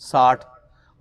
60,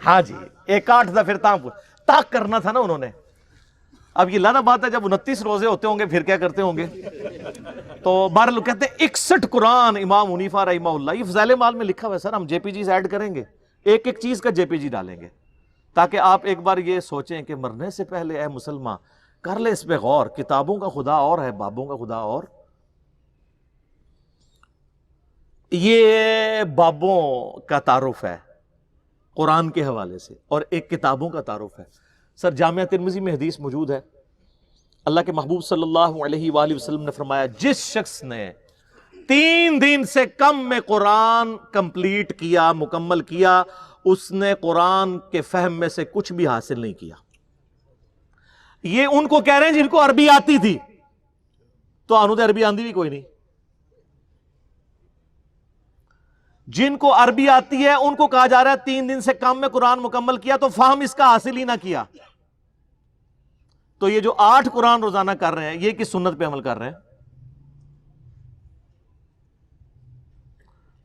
ہاں جی، ایک آٹھ دفعہ تاک کرنا تھا نا انہوں نے. اب یہ لانا بات ہے جب 29 روزے ہوتے ہوں گے پھر کیا کرتے ہوں گے. تو بہرحال لوگ کہتے ہیں 61 قرآن امام حنیفہ رحمہ اللہ. یہ فضائل مال میں لکھا ہوا ہے سر. ہم جے پی جیز ایڈ کریں گے, ایک ایک چیز کا جے پی جی ڈالیں گے, تاکہ آپ ایک بار یہ سوچیں کہ مرنے سے پہلے اے مسلمان کر لے اس پہ غور. کتابوں کا خدا اور ہے, بابوں کا خدا اور. یہ بابوں کا تعارف ہے قرآن کے حوالے سے, اور ایک کتابوں کا تعارف ہے. سر جامعہ ترمذی میں حدیث موجود ہے, اللہ کے محبوب صلی اللہ علیہ وآلہ وسلم نے فرمایا جس شخص نے 3 دن سے کم میں قرآن کمپلیٹ کیا, مکمل کیا, اس نے قرآن کے فہم میں سے کچھ بھی حاصل نہیں کیا. یہ ان کو کہہ رہے ہیں جن کو عربی آتی تھی, تو انہوں نے عربی آندی بھی کوئی نہیں. جن کو عربی آتی ہے ان کو کہا جا رہا ہے 3 دن سے کم میں قرآن مکمل کیا, تو فہم اس کا حاصل ہی نہ کیا. تو یہ جو 8 قرآن روزانہ کر رہے ہیں یہ کس سنت پہ عمل کر رہے ہیں؟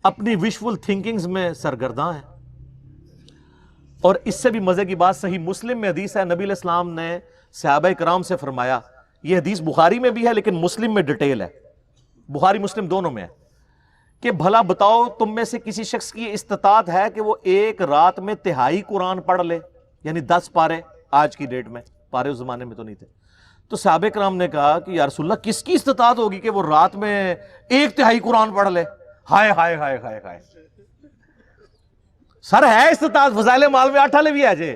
اپنی وشفل تھنکنگز میں سرگرداں ہیں. اور اس سے بھی مزے کی بات صحیح مسلم میں حدیث ہے, نبی علیہ السلام نے صحابہ کرام سے فرمایا, یہ حدیث بخاری میں بھی ہے لیکن مسلم میں ڈیٹیل ہے, بخاری مسلم دونوں میں ہے, کہ بھلا بتاؤ تم میں سے کسی شخص کی استطاعت ہے کہ وہ ایک رات میں 1/3 قرآن پڑھ لے, یعنی 10 پارے. آج کی ڈیٹ میں پارے اس زمانے میں تو نہیں تھے. تو صحابہ کرام نے کہا کہ یا رسول اللہ کس کی استطاعت ہوگی کہ وہ رات میں 1/3 قرآن پڑھ لے؟ ہائے ہائے ہائے ہائے ہائے. سر ہے استطاعت, فضائل مال میں 8 والے بھی ہے جے,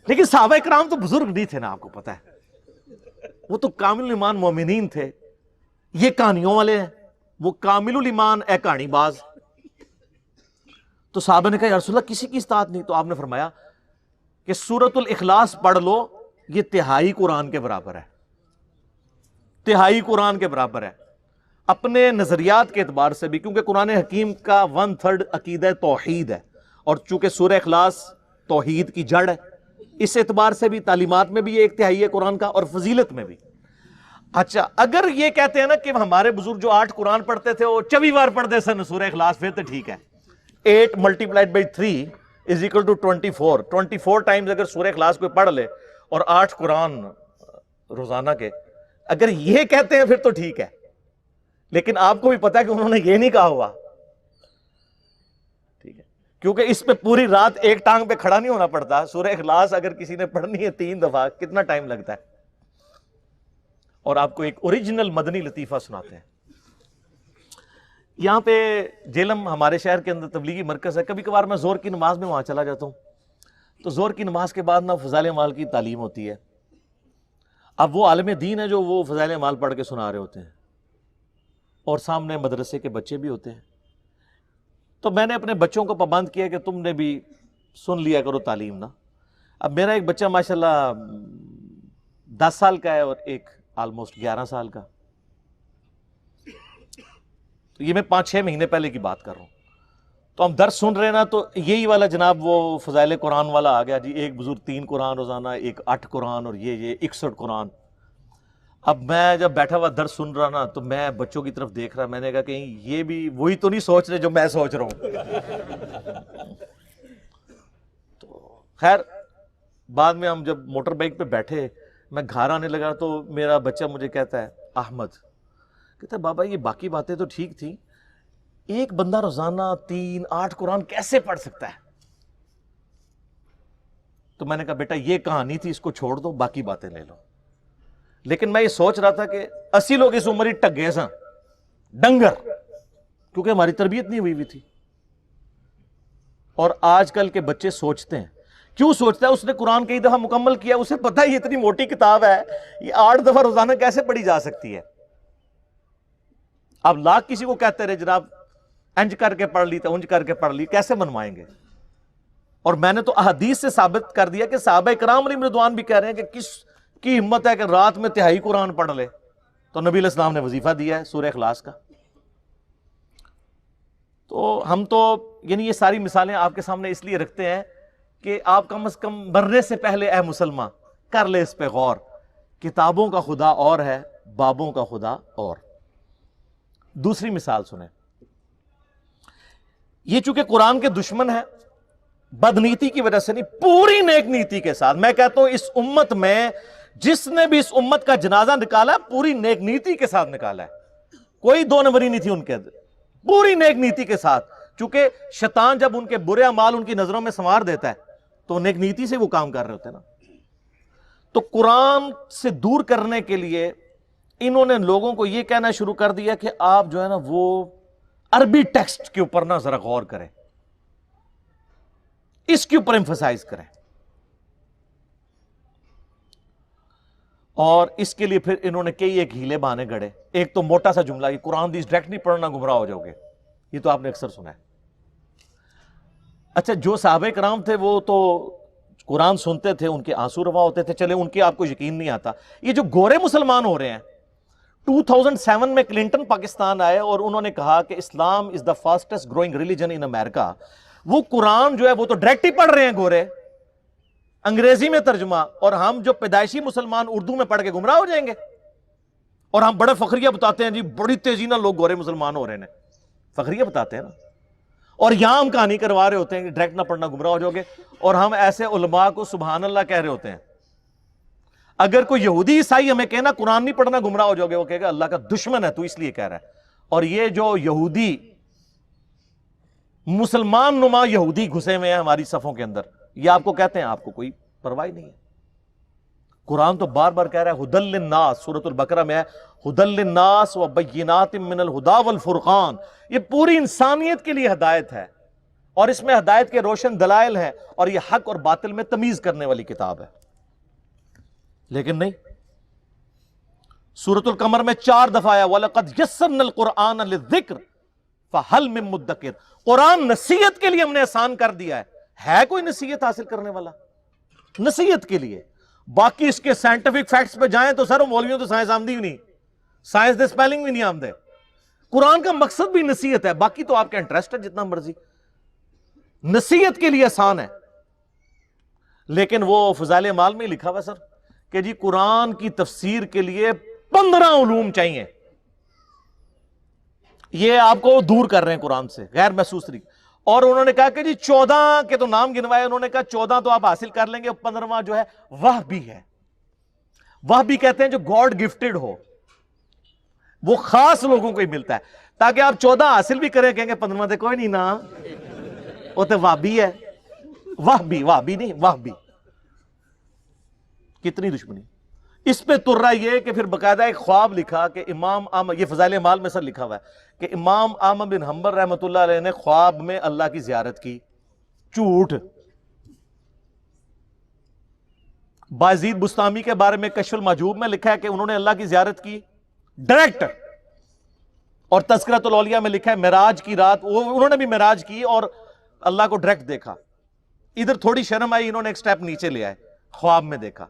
لیکن صحابہ کرام تو بزرگ نہیں تھے نا, آپ کو پتا ہے, وہ تو کامل ایمان مومنین تھے. یہ کہانیوں والے ہیں, وہ کامل الایمان اے کہانی باز. تو صحابہ نے کہا یا رسول اللہ کسی کی استطاعت نہیں. تو آپ نے فرمایا کہ سورۃ الاخلاص پڑھ لو, یہ 1/3 قرآن کے برابر ہے, 1/3 قرآن کے برابر ہے. اپنے نظریات کے اعتبار سے بھی, کیونکہ قرآن حکیم کا 1/3 عقیدہ توحید ہے, اور چونکہ سورہ اخلاص توحید کی جڑ ہے, اس اعتبار سے بھی تعلیمات میں بھی یہ 1/3 ہے قرآن کا, اور فضیلت میں بھی. اچھا اگر یہ کہتے ہیں نا کہ ہمارے بزرگ جو 8 قرآن پڑھتے تھے وہ 24 بار پڑھتے سن سورہ اخلاص, پھر تو ٹھیک ہے. 8 × 3 = 24. 24 ٹائمز اگر سورہ اخلاص کوئی پڑھ لے اور 8 قرآن روزانہ کے, اگر یہ کہتے ہیں پھر تو ٹھیک ہے. لیکن آپ کو بھی پتا ہے کہ انہوں نے یہ نہیں کہا ہوا, ٹھیک ہے, کیونکہ اس پہ پوری رات ایک ٹانگ پہ کھڑا نہیں ہونا پڑتا. سورہ اخلاص اگر کسی نے پڑھنی ہے 3 دفعہ کتنا ٹائم لگتا ہے. اور آپ کو ایک اوریجنل مدنی لطیفہ سناتے ہیں. یہاں پہ جیلم ہمارے شہر کے اندر تبلیغی مرکز ہے. کبھی کبھار میں زور کی نماز میں وہاں چلا جاتا ہوں, تو زور کی نماز کے بعد نا فضائل مال کی تعلیم ہوتی ہے. اب وہ عالم دین ہے جو وہ فضائل مال پڑھ کے سنا رہے ہوتے ہیں, اور سامنے مدرسے کے بچے بھی ہوتے ہیں. تو میں نے اپنے بچوں کو پابند کیا کہ تم نے بھی سن لیا کرو تعلیم نا. اب میرا ایک بچہ ماشاءاللہ 10 سال کا ہے اور ایک آلموسٹ 11 سال کا. تو یہ میں 5-6 مہینے پہلے کی بات کر رہا ہوں. تو ہم درس سن رہے ہیں نا, تو یہی والا جناب وہ فضائل قرآن والا آ گیا جی, ایک بزرگ 3 قرآن روزانہ, ایک 8 قرآن, اور یہ 61 قرآن. اب میں جب بیٹھا ہوا درس سن رہا نا, تو میں بچوں کی طرف دیکھ رہا, میں نے کہا کہیں یہ بھی وہی تو نہیں سوچ رہے جو میں سوچ رہا ہوں. تو خیر بعد میں ہم جب موٹر بائک پہ بیٹھے, میں گھر آنے لگا تو میرا بچہ مجھے کہتا ہے, احمد کہتا ہے بابا یہ باقی باتیں تو ٹھیک تھیں, ایک بندہ روزانہ 3-8 قرآن کیسے پڑھ سکتا ہے؟ تو میں نے کہا بیٹا یہ کہانی تھی, اس کو چھوڑ دو, باقی باتیں لے لو. لیکن میں یہ سوچ رہا تھا کہ 80 لوگ اس عمر ہی ٹگے سا ڈنگر, کیونکہ ہماری تربیت نہیں ہوئی تھی. اور آج کل کے بچے سوچتے ہیں, کیوں سوچتا ہے؟ اس نے قرآن کئی دفعہ مکمل کیا, اسے پتہ ہے یہ اتنی موٹی کتاب ہے, یہ 8 دفعہ روزانہ کیسے پڑھی جا سکتی ہے. اب لاکھ کسی کو کہتے رہے جناب انج کر کے پڑھ لی تو انج کر کے پڑھ لی, کیسے منوائیں گے؟ اور میں نے تو احادیث سے ثابت کر دیا کہ صحابہ کرام علیہم رضوان بھی کہہ رہے ہیں کہ کس کی ہمت ہے کہ رات میں 1/3 قرآن پڑھ لے. تو نبی علیہ السلام نے وظیفہ دیا ہے سورہ اخلاص کا. تو ہم تو یعنی یہ ساری مثالیں آپ کے سامنے اس لیے رکھتے ہیں کہ آپ کم از کم مرنے سے پہلے اے مسلمان کر لے اس پہ غور. کتابوں کا خدا اور ہے, بابوں کا خدا اور. دوسری مثال سنیں. یہ چونکہ قرآن کے دشمن ہے بدنیتی کی وجہ سے نہیں، پوری نیک نیتی کے ساتھ. میں کہتا ہوں اس امت میں جس نے بھی اس امت کا جنازہ نکالا پوری نیک نیتی کے ساتھ نکالا ہے. کوئی دو نمبری نہیں تھی ان کے، پوری نیک نیتی کے ساتھ. چونکہ شیطان جب ان کے برے اعمال ان کی نظروں میں سنوار دیتا ہے تو نیک نیتی سے وہ کام کر رہے ہوتے ہیں نا. تو قرآن سے دور کرنے کے لیے انہوں نے لوگوں کو یہ کہنا شروع کر دیا کہ آپ جو ہے نا وہ عربی ٹیکسٹ کے اوپر نا ذرا غور کریں، اس کے اوپر ایمفسائز کریں. اور اس کے لیے پھر انہوں نے کئی ایک ہیلے بہانے گڑے. ایک تو موٹا سا جملہ، یہ قرآن حدیث ڈائریکٹ نہیں پڑھنا گمراہ ہو جاؤ گے، یہ تو آپ نے اکثر سنا ہے. اچھا جو صحابہ کرام تھے وہ تو قرآن سنتے تھے، ان کے آنسو روا ہوتے تھے، چلے ان کے آپ کو یقین نہیں آتا. یہ جو گورے مسلمان ہو رہے ہیں، 2007 میں کلنٹن پاکستان آئے اور انہوں نے کہا کہ اسلام از دا فاسٹسٹ گروئنگ ریلیجن ان امریکہ. وہ قرآن جو ہے وہ تو ڈائریکٹ ہی پڑھ رہے ہیں گورے، انگریزی میں ترجمہ، اور ہم جو پیدائشی مسلمان اردو میں پڑھ کے گمراہ ہو جائیں گے. اور ہم بڑے فخریہ بتاتے ہیں جی بڑی تیزی نہ لوگ گورے مسلمان ہو رہے ہیں، فخریہ بتاتے ہیں نا. اور یہاں ہم کہانی کروا رہے ہوتے ہیں کہ ڈائریکٹ نہ پڑھنا گمراہ ہو جاؤ گے، اور ہم ایسے علماء کو سبحان اللہ کہہ رہے ہوتے ہیں. اگر کوئی یہودی عیسائی ہمیں کہنا قرآن نہیں پڑھنا گمراہ ہو جاؤ گے، وہ کہے گا اللہ کا دشمن ہے تو اس لیے کہہ رہا ہے. اور یہ جو یہودی مسلمان نما یہودی گھسے ہوئے ہیں ہماری صفوں کے اندر، یہ آپ کو کہتے ہیں آپ کو کوئی پرواہ نہیں ہے. قرآن تو بار بار کہہ رہا ہے ہدی للناس، سورۃ البقرہ میں ہے ہدی للناس وبینات من الہدی والفرقان. یہ پوری انسانیت کے لیے ہدایت ہے، اور اس میں ہدایت کے روشن دلائل ہیں، اور یہ حق اور باطل میں تمیز کرنے والی کتاب ہے. لیکن نہیں، سورۃ القمر میں 4 دفعہ آیا وَلَقَدْ يَسَّرْنَا الْقُرْآنَ لِلذِّكْرِ فَهَلْ مِن مُدَّكِرٍ. قرآن نصیحت کے لیے ہم نے آسان کر دیا ہے کوئی نصیحت حاصل کرنے والا؟ نصیحت کے لیے. باقی اس کے سائنٹیفک فیکٹس پہ جائیں تو سر مولویوں تو سائنس آمدی بھی نہیں، سائنس دے سپیلنگ بھی نہیں آمدے. قرآن کا مقصد بھی نصیحت ہے، باقی تو آپ کا انٹرسٹ ہے جتنا مرضی. نصیحت کے لیے آسان ہے. لیکن وہ فضائل اعمال میں لکھا ہوا سر کہ جی قرآن کی تفسیر کے لیے 15 علوم چاہیے. یہ آپ کو دور کر رہے ہیں قرآن سے غیر محسوس طریقے. اور انہوں نے کہا کہ جی 14 کے تو نام گنوائے، انہوں نے کہا 14 تو آپ حاصل کر لیں گے، 15واں جو ہے وحبی ہے. وحبی کہتے ہیں جو گاڈ گفٹڈ ہو، وہ خاص لوگوں کو ہی ملتا ہے. تاکہ آپ 14 حاصل بھی کریں، کہیں گے 15واں تو کوئی نہیں نا، وہ تو وحبی ہے. وحبی نہیں وحبی. کتنی دشمنی اس پہ تر رہا یہ کہ پھر باقاعدہ ایک خواب لکھا کہ امام احمد، یہ فضائل اعمال میں سر لکھا ہوا ہے کہ امام احمد بن حنبل رحمۃ اللہ علیہ نے خواب میں اللہ کی زیارت کی. جھوٹ. بازید بستامی کے بارے میں کشف المحجوب میں لکھا ہے کہ انہوں نے اللہ کی زیارت کی ڈائریکٹ. اور تذکرۃ الاولیاء میں لکھا ہے معراج کی رات انہوں نے بھی معراج کی اور اللہ کو ڈائریکٹ دیکھا. ادھر تھوڑی شرم آئی، انہوں نے ایک سٹیپ نیچے لے آئے، خواب میں دیکھا.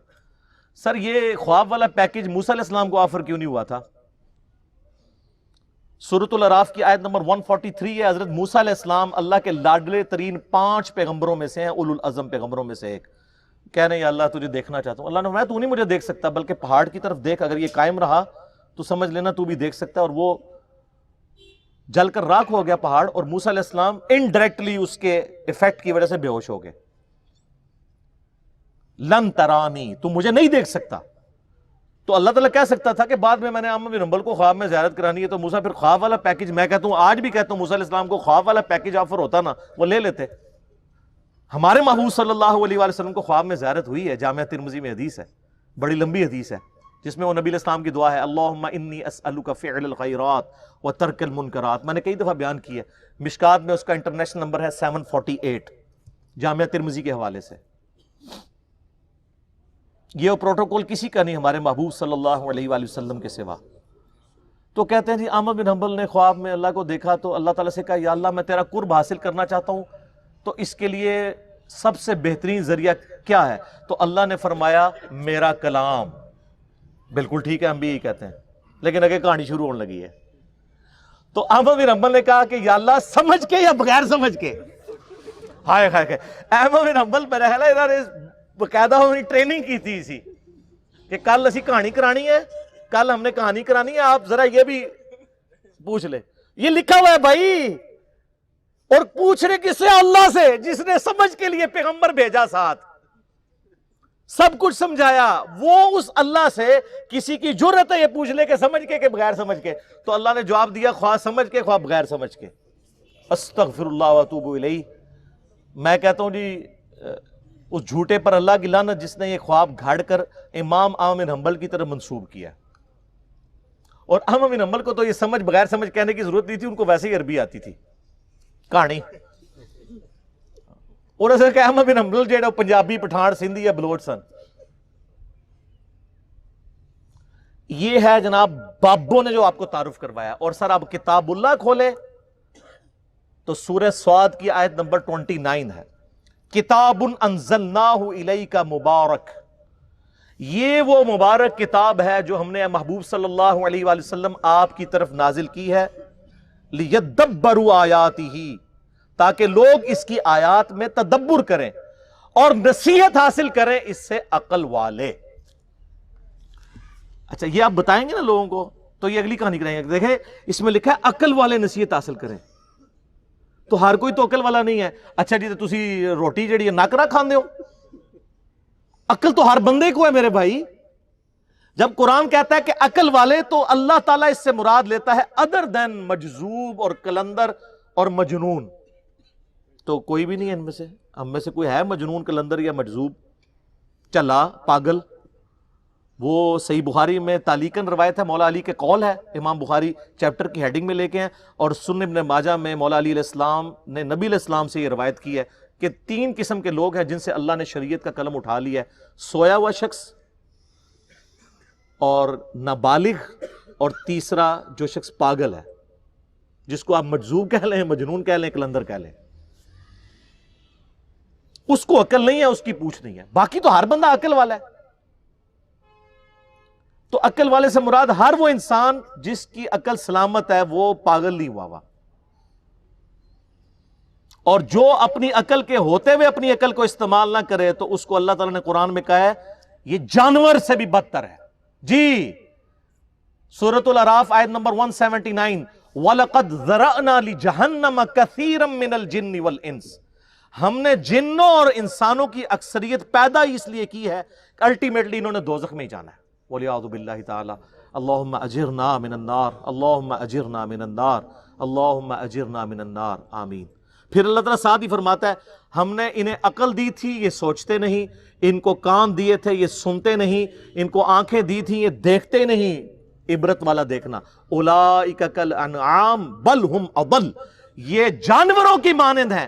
سر یہ خواب والا پیکج موسیٰ علیہ السلام کو آفر کیوں نہیں ہوا تھا؟ سورۃ الاعراف کی آیت نمبر 143 ہے. حضرت موسیٰ علیہ السلام اللہ کے لاڈلے ترین 5 پیغمبروں میں سے ہیں، اولو العزم پیغمبروں میں سے ایک. کہہ رہے ہیں یا اللہ تجھے دیکھنا چاہتا ہوں. اللہ نے فرمایا تو نہیں مجھے دیکھ سکتا، بلکہ پہاڑ کی طرف دیکھ، اگر یہ قائم رہا تو سمجھ لینا تو بھی دیکھ سکتا ہے. اور وہ جل کر راکھ ہو گیا پہاڑ، اور موسیٰ علیہ السلام انڈائریکٹلی اس کے ایفیکٹ کی وجہ سے بے ہوش ہو گئے. لن ترانی، تو مجھے نہیں دیکھ سکتا. تو اللہ تعالیٰ کہہ سکتا تھا کہ بعد میں نے احمد بن حنبل کو خواب میں زیارت کرانی ہے، تو موسیٰ پھر خواب والا پیکج، میں کہتا ہوں آج بھی کہتا ہوں موسیٰ علیہ السلام کو خواب والا پیکج آفر ہوتا نا وہ لے لیتے. ہمارے محبوب صلی اللہ علیہ وآلہ وسلم کو خواب میں زیارت ہوئی ہے، جامعہ ترمذی میں حدیث ہے، بڑی لمبی حدیث ہے، جس میں وہ نبی علیہ السلام کی دعا ہے اللہم انی اسألک فعل الخیرات و ترک المنکرات. میں نے کئی دفعہ بیان کی ہے، مشکات میں اس کا انٹرنیشنل نمبر ہے 748 جامعہ ترمذی کے حوالے سے. یہ پروٹوکول کسی کا نہیں ہمارے محبوب صلی اللہ علیہ وآلہ وسلم کے سوا. تو کہتے ہیں جی احمد بن حنبل نے خواب میں اللہ کو دیکھا تو اللہ تعالیٰ سے کہا یا اللہ میں تیرا قرب حاصل کرنا چاہتا ہوں، تو اس کے لیے سب سے بہترین ذریعہ کیا ہے؟ تو اللہ نے فرمایا میرا کلام. بالکل ٹھیک ہے، ہم بھی یہی کہتے ہیں، لیکن اگر کہانی شروع ہونے لگی ہے. تو احمد بن حنبل نے کہا کہ یا اللہ سمجھ کے یا بغیر سمجھ کے. ہائے ہائے، احمد بن حنبل پہ رہا ادھر باقاعدہ ہماری ٹریننگ کی تھی اسی کہ کل اسی کہانی کرانی ہے، کل ہم نے کہانی کرانی ہے، آپ ذرا یہ بھی پوچھ لے. یہ لکھا ہوا ہے بھائی، اور پوچھنے کس سے؟ اللہ سے، جس نے سمجھ کے لیے پیغمبر بھیجا ساتھ، سب کچھ سمجھایا۔ وہ اس اللہ سے کسی کی جرت ہے یہ پوچھ لے کہ سمجھ کے کہ بغیر سمجھ کے؟ تو اللہ نے جواب دیا، خواہ سمجھ کے خواہ بغیر سمجھ کے، استغفر اللہ واتوب الیہ۔ میں کہتا ہوں جی اس جھوٹے پر اللہ کی لعنت جس نے یہ خواب گھاڑ کر امام احمد بن حنبل کی طرف منسوب کیا۔ اور احمد بن حنبل کو تو یہ سمجھ بغیر سمجھ کہنے کی ضرورت نہیں تھی، ان کو ویسے ہی عربی آتی تھی کہانی۔ اور اسے کہ احمد بن حنبل جیڑا پنجابی پٹھان سندھی یا بلوچ سن۔ یہ ہے جناب بابوں نے جو آپ کو تعارف کروایا۔ اور سر آپ کتاب اللہ کھولے تو سورہ صاد کی آیت نمبر 29 ہے، کتاب انزلناہ الیک مبارک۔ یہ وہ مبارک کتاب ہے جو ہم نے محبوب صلی اللہ علیہ وآلہ وسلم آپ کی طرف نازل کی ہے، لیدبروا آیاتہ، تاکہ لوگ اس کی آیات میں تدبر کریں اور نصیحت حاصل کریں اس سے عقل والے۔ اچھا یہ آپ بتائیں گے نا لوگوں کو تو یہ اگلی کہانی کریں گے۔ دیکھیں اس میں لکھا ہے عقل والے نصیحت حاصل کریں، تو ہر کوئی تو عقل والا نہیں ہے۔ اچھا جی تو تسی روٹی جڑی ہے نک رکھ کھاندے ہو؟ عقل تو ہر بندے کو ہے میرے بھائی۔ جب قرآن کہتا ہے کہ عقل والے، تو اللہ تعالیٰ اس سے مراد لیتا ہے ادر دین مجذوب اور کلندر اور مجنون۔ تو کوئی بھی نہیں ہے ان میں سے، ہم میں سے کوئی ہے مجنون، کلندر یا مجذوب، چلا، پاگل؟ وہ صحیح بخاری میں تعلیقاً روایت ہے، مولا علی کے قول ہے، امام بخاری چیپٹر کی ہیڈنگ میں لے کے ہیں، اور سنن ابن ماجہ میں مولا علی علیہ السلام نے نبی علیہ السلام سے یہ روایت کی ہے کہ 3 قسم کے لوگ ہیں جن سے اللہ نے شریعت کا قلم اٹھا لیا ہے، سویا ہوا شخص، اور نابالغ، اور تیسرا جو شخص پاگل ہے، جس کو آپ مجذوب کہہ لیں، مجنون کہہ لیں، کلندر کہہ لیں۔ اس کو عقل نہیں ہے، اس کی پوچھ نہیں ہے، باقی تو ہر بندہ عقل والا ہے۔ تو عقل والے سے مراد ہر وہ انسان جس کی عقل سلامت ہے، وہ پاگل نہیں ہوا۔ اور جو اپنی عقل کے ہوتے ہوئے اپنی عقل کو استعمال نہ کرے تو اس کو اللہ تعالیٰ نے قرآن میں کہا ہے یہ جانور سے بھی بدتر ہے۔ جی سورۃ الاعراف آیت نمبر 179، وَلَقَدْ ذَرَأْنَا لِجَهَنَّمَ كَثِيرًا مِّنَ الْجِنِّ وَالْإِنسِ، ہم نے جنوں اور انسانوں کی اکثریت پیدا اس لیے کی ہے کہ الٹیمیٹلی انہوں نے دوزخ میں ہی جانا ہے، وَلِعَوْذُ بِاللَّهِ تَعَالَى۔ اللہم اجرنا من النار، اللہم اجرنا من النار، اللہم اجرنا من النار، آمین۔ پھر اللہ تعالیٰ ساتھ ہی فرماتا ہے ہم نے انہیں عقل دی تھی یہ سوچتے نہیں، ان کو کان دیے تھے یہ سنتے نہیں، ان کو آنکھیں دی تھی یہ دیکھتے نہیں، عبرت والا دیکھنا۔ اولئک کالانعام بل ہم اضل، یہ جانوروں کی مانند ہیں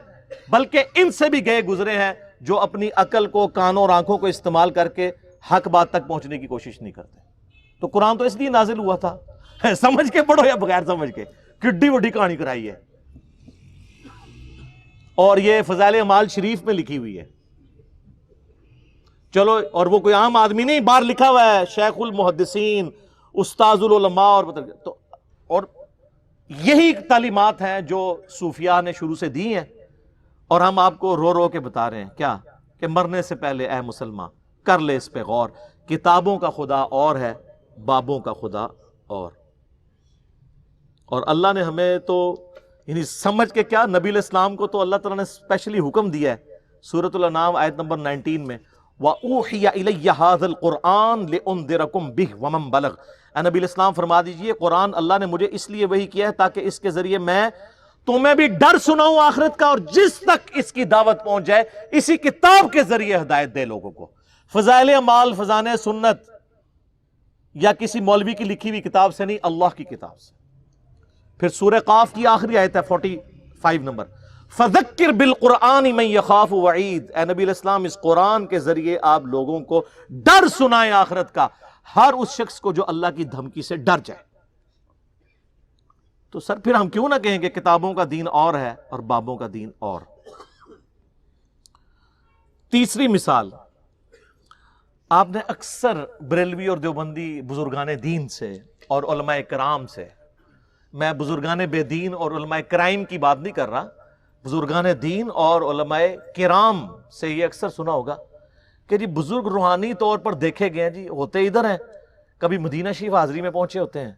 بلکہ ان سے بھی گئے گزرے ہیں، جو اپنی عقل کو، کانوں اور آنکھوں کو استعمال کر کے حق بات تک پہنچنے کی کوشش نہیں کرتے۔ تو قرآن تو اس لیے نازل ہوا تھا، سمجھ کے پڑھو یا بغیر سمجھ کے، کڈی وڈی کہانی کرائی ہے، اور یہ فضائل اعمال شریف میں لکھی ہوئی ہے۔ چلو، اور وہ کوئی عام آدمی نہیں، باہر لکھا ہوا ہے شیخ المحدثین، استاذ العلماء، اور یہی تعلیمات ہیں جو صوفیاء نے شروع سے دی ہیں، اور ہم آپ کو رو رو کے بتا رہے ہیں کیا کہ مرنے سے پہلے اے مسلمان کر لے اس پہ غور، کتابوں کا خدا اور ہے، بابوں کا خدا اور اللہ نے ہمیں تو یعنی سمجھ کے کیا، نبی علیہ السلام کو تو اللہ تعالیٰ نے اسپیشلی حکم دیا ہے سورۃ الانعام آیت نمبر 19 میں، وَأُوحِيَ إِلَيَّ هَذَا الْقُرْآنُ لِأُنذِرَكُم بِهِ وَمَن بَلَغَ۔ اے نبی علیہ السلام فرما دیجئے قرآن اللہ نے مجھے اس لیے وحی کیا ہے تاکہ اس کے ذریعے میں تمہیں بھی ڈر سناؤں آخرت کا، اور جس تک اس کی دعوت پہنچ جائے اسی کتاب کے ذریعے ہدایت دے لوگوں کو۔ فضائل اعمال فضائل سنت یا کسی مولوی کی لکھی ہوئی کتاب سے نہیں، اللہ کی کتاب سے۔ پھر سورہ قاف کی آخری آیت ہے 45 نمبر، فَذَكِّرْ بِالْقُرْآنِ مَنْ يَخَافُ وَعِيدٍ۔ اے نبی علیہ السلام اس قرآن کے ذریعے آپ لوگوں کو ڈر سنائیں آخرت کا، ہر اس شخص کو جو اللہ کی دھمکی سے ڈر جائے۔ تو سر پھر ہم کیوں نہ کہیں کہ کتابوں کا دین اور ہے اور بابوں کا دین اور۔ تیسری مثال، آپ نے اکثر بریلوی اور دیوبندی بزرگان دین سے اور علماء کرام سے، میں بزرگان بے دین اور علماء کرائم کی بات نہیں کر رہا، بزرگان دین اور علماء کرام سے یہ اکثر سنا ہوگا کہ جی بزرگ روحانی طور پر دیکھے گئے ہیں، جی ہوتے ادھر ہیں، کبھی مدینہ شریف حاضری میں پہنچے ہوتے ہیں،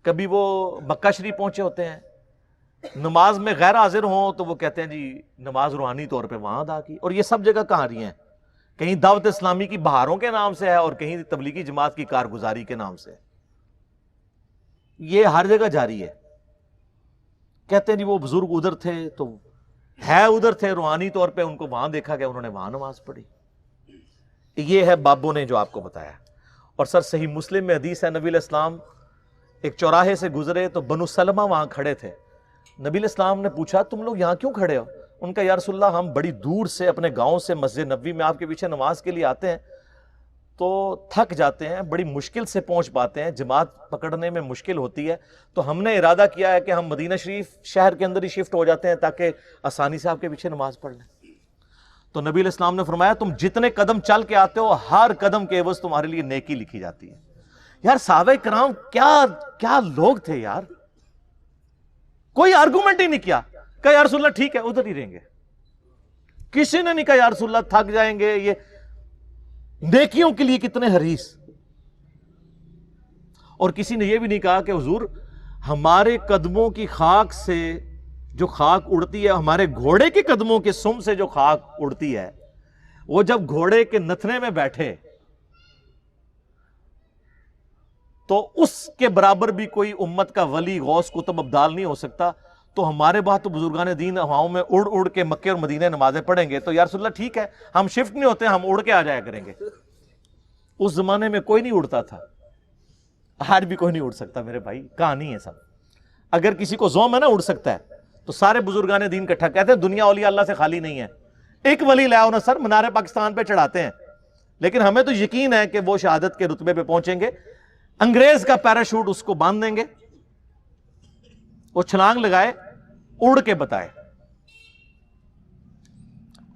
کبھی وہ مکہ شریف پہنچے ہوتے ہیں، نماز میں غیر حاضر ہوں تو وہ کہتے ہیں جی نماز روحانی طور پہ وہاں ادا کی. اور یہ سب جگہ کہاں رہی ہیں؟ کہیں دعوت اسلامی کی بہاروں کے نام سے ہے اور کہیں تبلیغی جماعت کی کارگزاری کے نام سے. یہ ہر جگہ جاری ہے. کہتے ہیں جی وہ بزرگ ادھر تھے تو ہے ادھر تھے، روحانی طور پہ ان کو وہاں دیکھا گیا، انہوں نے وہاں نماز پڑھی. یہ ہے بابوں نے جو آپ کو بتایا. اور سر صحیح مسلم میں حدیث ہے، نبی علیہ السلام ایک چوراہے سے گزرے تو بنو سلمہ وہاں کھڑے تھے. نبی علیہ السلام نے پوچھا تم لوگ یہاں کیوں کھڑے ہو؟ ان کا یا رسول اللہ ہم بڑی دور سے اپنے گاؤں سے مسجد نبوی میں آپ کے پیچھے نماز کے لیے آتے ہیں تو تھک جاتے ہیں، بڑی مشکل سے پہنچ پاتے ہیں، جماعت پکڑنے میں مشکل ہوتی ہے، تو ہم نے ارادہ کیا ہے کہ ہم مدینہ شریف شہر کے اندر ہی شفٹ ہو جاتے ہیں تاکہ آسانی سے آپ کے پیچھے نماز پڑھ لیں. تو نبی علیہ السلام نے فرمایا تم جتنے قدم چل کے آتے ہو ہر قدم کے عوض تمہارے لیے نیکی لکھی جاتی ہے. یار صحابہ کرام کیا لوگ تھے یار. کوئی آرگومنٹ ہی نہیں کیا. کہا یا رسول اللہ ٹھیک ہے ادھر ہی رہیں گے. کسی نے نہیں کہا یا رسول اللہ تھک جائیں گے. یہ نیکیوں کے لیے کتنے حریص. اور کسی نے یہ بھی نہیں کہا کہ حضور ہمارے قدموں کی خاک سے جو خاک اڑتی ہے، ہمارے گھوڑے کے قدموں کے سم سے جو خاک اڑتی ہے، وہ جب گھوڑے کے نتھنے میں بیٹھے تو اس کے برابر بھی کوئی امت کا ولی غوث قطب ابدال نہیں ہو سکتا. تو ہمارے بعد تو بزرگان دین ہواؤں میں اڑ اڑ کے مکے اور مدینے نمازیں پڑھیں گے تو یا رسول اللہ ٹھیک ہے ہم شفٹ نہیں ہوتے، ہم اڑ کے آ جایا کریں گے. اس زمانے میں کوئی نہیں اڑتا تھا، آج بھی کوئی نہیں اڑ سکتا میرے بھائی. کہانی ہے سب. اگر کسی کو زوم ہے نا اڑ سکتا ہے تو سارے بزرگان دین اکٹھا کہتے ہیں دنیا اولیاء اللہ سے خالی نہیں ہے. ایک ولی لے آؤ نا سر، منار پاکستان پہ چڑھاتے ہیں، لیکن ہمیں تو یقین ہے کہ وہ شہادت کے رتبے پہ پہنچیں گے. انگریز کا پیراشوٹ اس کو باندھ دیں گے، وہ چھلانگ لگائے اڑ کے بتائے.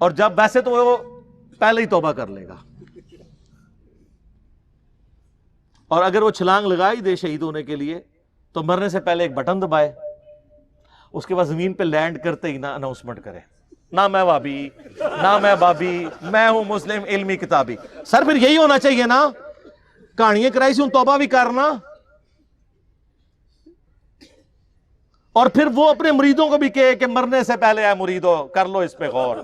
اور جب ویسے تو وہ پہلے ہی توبہ کر لے گا، اور اگر وہ چھلانگ لگائی دے شہید ہونے کے لیے تو مرنے سے پہلے ایک بٹن دبائے، اس کے بعد زمین پہ لینڈ کرتے ہی نہ اناؤنسمنٹ کرے نہ میں وابی نہ میں بابی، میں ہوں مسلم علمی کتابی. سر پھر یہی ہونا چاہیے نا. کہانیاں کرائی سی ہوں توبہ بھی کرنا. اور پھر وہ اپنے مریدوں کو بھی کہے کہ مرنے سے پہلے اے مریدو کر لو اس پہ غور.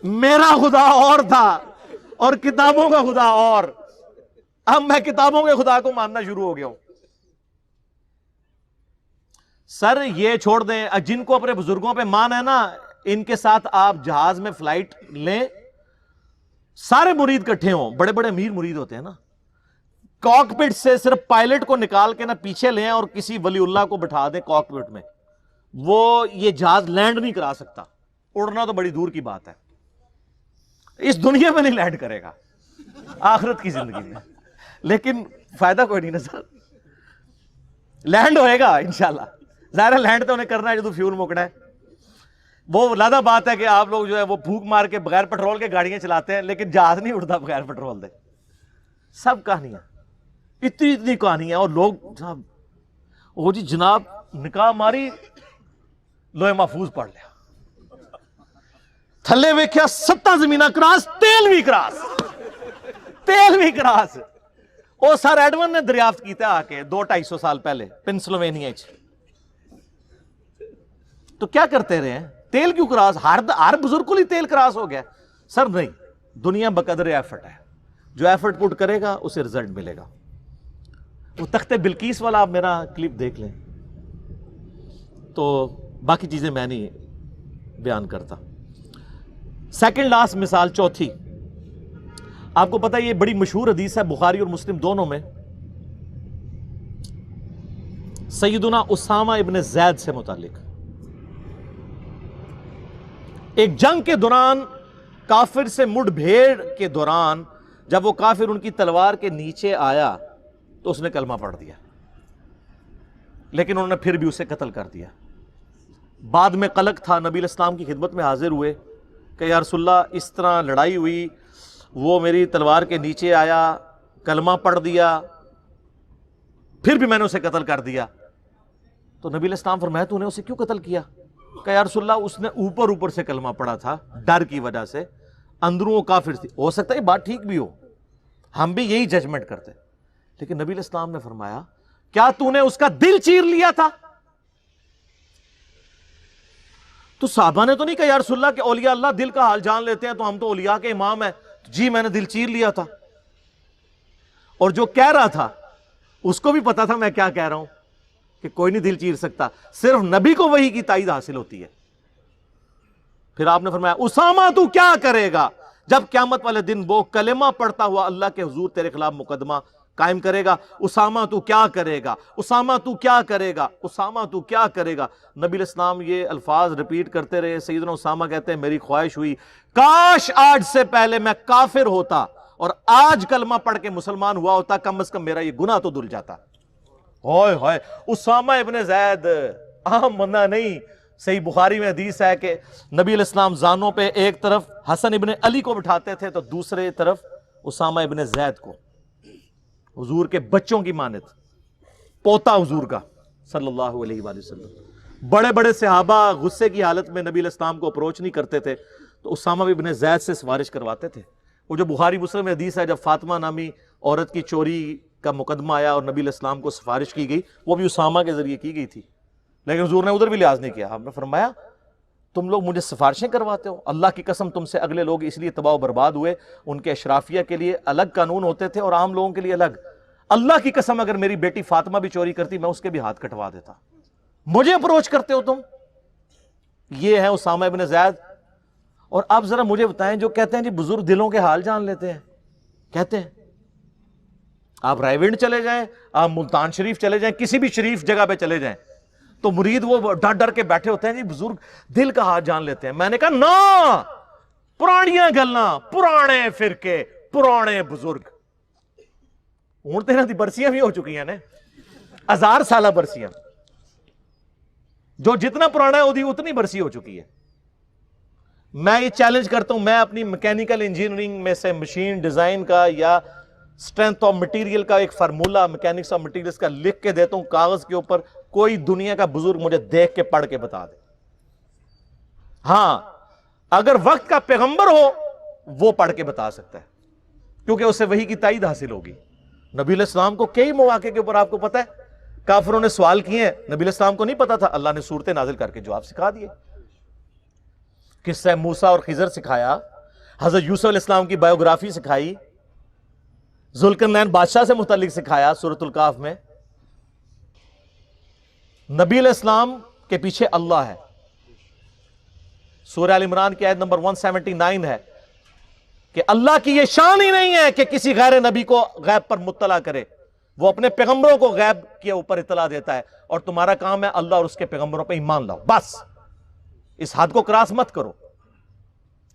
میرا خدا اور تھا اور کتابوں کا خدا اور. اب میں کتابوں کے خدا کو ماننا شروع ہو گیا ہوں. سر یہ چھوڑ دیں، جن کو اپنے بزرگوں پہ مان ہے نا ان کے ساتھ آپ جہاز میں فلائٹ لیں، سارے مرید کٹھے ہوں، بڑے بڑے امیر مرید ہوتے ہیں نا، کاکپٹ سے صرف پائلٹ کو نکال کے نا پیچھے لیں اور کسی ولی اللہ کو بٹھا دیں کاکپٹ میں، وہ یہ جہاز لینڈ نہیں کرا سکتا. اڑنا تو بڑی دور کی بات ہے، اس دنیا میں نہیں لینڈ کرے گا، آخرت کی زندگی میں. لیکن فائدہ کوئی نہیں نا سر، لینڈ ہوئے گا انشاءاللہ. ظاہر ہے لینڈ تو انہیں کرنا ہے جو فیول مکڑا ہے. وہ لادہ بات ہے کہ آپ لوگ جو ہے وہ بھوک مار کے بغیر پیٹرول کے گاڑیاں چلاتے ہیں، لیکن جہاز نہیں اڑتا بغیر پیٹرول دے. سب کہانیاں اتنی کہانی ہے. اور لوگ صاحب وہ جی جناب نکاح ماری لوہے محفوظ پڑھ لیا، تھلے ویکھیا 7 زمینہ کراس، تیل بھی کراس. وہ سر ایڈون نے دریافت کیتا آ کے 200-250 سال پہلے پنسلوینیا. تو کیا کرتے رہے ہیں؟ تیل کیوں کراس؟ ہر بزرگ کو ہی تیل کراس ہو گیا. سر نہیں، دنیا بقدر ایفرٹ ہے، جو ایفرٹ پٹ کرے گا اسے رزلٹ ملے گا. وہ تخت بلقیس والا آپ میرا کلپ دیکھ لیں تو باقی چیزیں میں نہیں بیان کرتا. سیکنڈ لاسٹ مثال، چوتھی، آپ کو پتا یہ بڑی مشہور حدیث ہے بخاری اور مسلم دونوں میں، سیدنا اسامہ ابن زید سے متعلق. ایک جنگ کے دوران کافر سے مڈ بھیڑ کے دوران جب وہ کافر ان کی تلوار کے نیچے آیا تو اس نے کلمہ پڑھ دیا، لیکن انہوں نے پھر بھی اسے قتل کر دیا. بعد میں قلق تھا، نبی علیہ السلام کی خدمت میں حاضر ہوئے کہ یا رسول اللہ اس طرح لڑائی ہوئی، وہ میری تلوار کے نیچے آیا، کلمہ پڑھ دیا، پھر بھی میں نے اسے قتل کر دیا. تو نبی علیہ السلام فرمایا تو نے اسے کیوں قتل کیا؟ کہ یا رسول اللہ اس نے اوپر سے کلمہ پڑھا تھا ڈر کی وجہ سے، اندروں وہ کافر تھی. ہو سکتا ہے یہ بات ٹھیک بھی ہو، ہم بھی یہی ججمنٹ کرتے، لیکن نبی علیہ السلام نے فرمایا کیا تو نے اس کا دل چیر لیا تھا؟ تو صحابہ نے تو نہیں کہا یا رسول اللہ کہ اولیاء اللہ دل کا حال جان لیتے ہیں تو ہم تو اولیاء کے امام ہیں. جی میں نے دل چیر لیا تھا. اور جو کہہ رہا تھا اس کو بھی پتا تھا میں کیا کہہ رہا ہوں, کہ کوئی نہیں دل چیر سکتا, صرف نبی کو وحی کی تائید حاصل ہوتی ہے. پھر آپ نے فرمایا اسامہ تو کیا کرے گا جب قیامت والے دن وہ کلمہ پڑھتا ہوا اللہ کے حضور تیرے خلاف مقدمہ قائم کرے گا. اسامہ تو کیا کرے گا, اسامہ تو کیا کرے گا, اسامہ تو کیا کرے گا. نبی علیہ السلام یہ الفاظ ریپیٹ کرتے رہے. سیدنا اسامہ کہتے ہیں میری خواہش ہوئی کاش آج سے پہلے میں کافر ہوتا اور آج کلمہ پڑھ کے مسلمان ہوا ہوتا, کم از کم میرا یہ گناہ تو دھل جاتا. ہوئے ہوئے, اسامہ ابن زید عام بندہ نہیں. صحیح بخاری میں حدیث ہے کہ نبی علیہ السلام زانوں پہ ایک طرف حسن ابن علی کو بٹھاتے تھے تو دوسرے طرف اسامہ ابن زید کو, حضور کے بچوں کی مانت, پوتا حضور کا صلی اللہ علیہ وآلہ وسلم. بڑے بڑے صحابہ غصے کی حالت میں نبی علیہ السلام کو اپروچ نہیں کرتے تھے تو اسامہ ابن زید سے سفارش کرواتے تھے. وہ جو بخاری مسلم میں حدیث ہے جب فاطمہ نامی عورت کی چوری کا مقدمہ آیا اور نبی علیہ السلام کو سفارش کی گئی, وہ بھی اسامہ کے ذریعے کی گئی تھی, لیکن حضور نے ادھر بھی لحاظ نہیں کیا. آپ نے فرمایا تم لوگ مجھے سفارشیں کرواتے ہو, اللہ کی قسم تم سے اگلے لوگ اس لیے تباہ و برباد ہوئے, ان کے اشرافیہ کے لیے الگ قانون ہوتے تھے اور عام لوگوں کے لیے الگ. اللہ کی قسم اگر میری بیٹی فاطمہ بھی چوری کرتی میں اس کے بھی ہاتھ کٹوا دیتا, مجھے اپروچ کرتے ہو تم. یہ ہے اسامہ ابن زید. اور آپ ذرا مجھے بتائیں جو کہتے ہیں جی بزرگ دلوں کے حال جان لیتے ہیں, کہتے ہیں آپ رائے ونڈ چلے جائیں, آپ ملتان شریف چلے جائیں, کسی بھی شریف جگہ پہ چلے جائیں تو مرید وہ ڈر ڈر کے بیٹھے ہوتے ہیں جی بزرگ دل کا حال جان لیتے ہیں. میں نے کہا نا, پرانیاں گلاں, پرانے فرقے, پرانے بزرگ. ہوں تو انہاں دی برسیاں بھی ہو چکی ہیں نا, 1000 سالہ برسیاں. جو جتنا پرانا ہے وہ اتنی برسی ہو چکی ہے. میں یہ چیلنج کرتا ہوں, میں اپنی میکینیکل انجینئرنگ میں سے مشین ڈیزائن کا یا اسٹرینتھ آف مٹیریل کا ایک فارمولا میکینکس آف مٹیریلز کا لکھ کے دیتا ہوں کاغذ کے اوپر, کوئی دنیا کا بزرگ مجھے دیکھ کے پڑھ کے بتا دے. ہاں اگر وقت کا پیغمبر ہو وہ پڑھ کے بتا سکتا ہے, کیونکہ اسے وحی کی تائید حاصل ہوگی. نبی علیہ السلام کو کئی مواقع کے اوپر آپ کو پتا ہے کافروں نے سوال کیے ہیں, نبی علیہ السلام کو نہیں پتا تھا, اللہ نے صورتیں نازل کر کے جواب سکھا دیے. قصہ موسیٰ اور خضر سکھایا, حضرت یوسف علیہ السلام کی بایوگرافی سکھائی, ذوالقرنین بادشاہ سے متعلق سکھایا سورۃ الکہف میں. نبی علیہ السلام کے پیچھے اللہ ہے. سورہ ال عمران کی آیت نمبر 179 ہے کہ اللہ کی یہ شان ہی نہیں ہے کہ کسی غیر نبی کو غیب پر مطلع کرے, وہ اپنے پیغمبروں کو غیب کے اوپر اطلاع دیتا ہے, اور تمہارا کام ہے اللہ اور اس کے پیغمبروں پہ ایمان لاؤ, بس اس حد کو کراس مت کرو.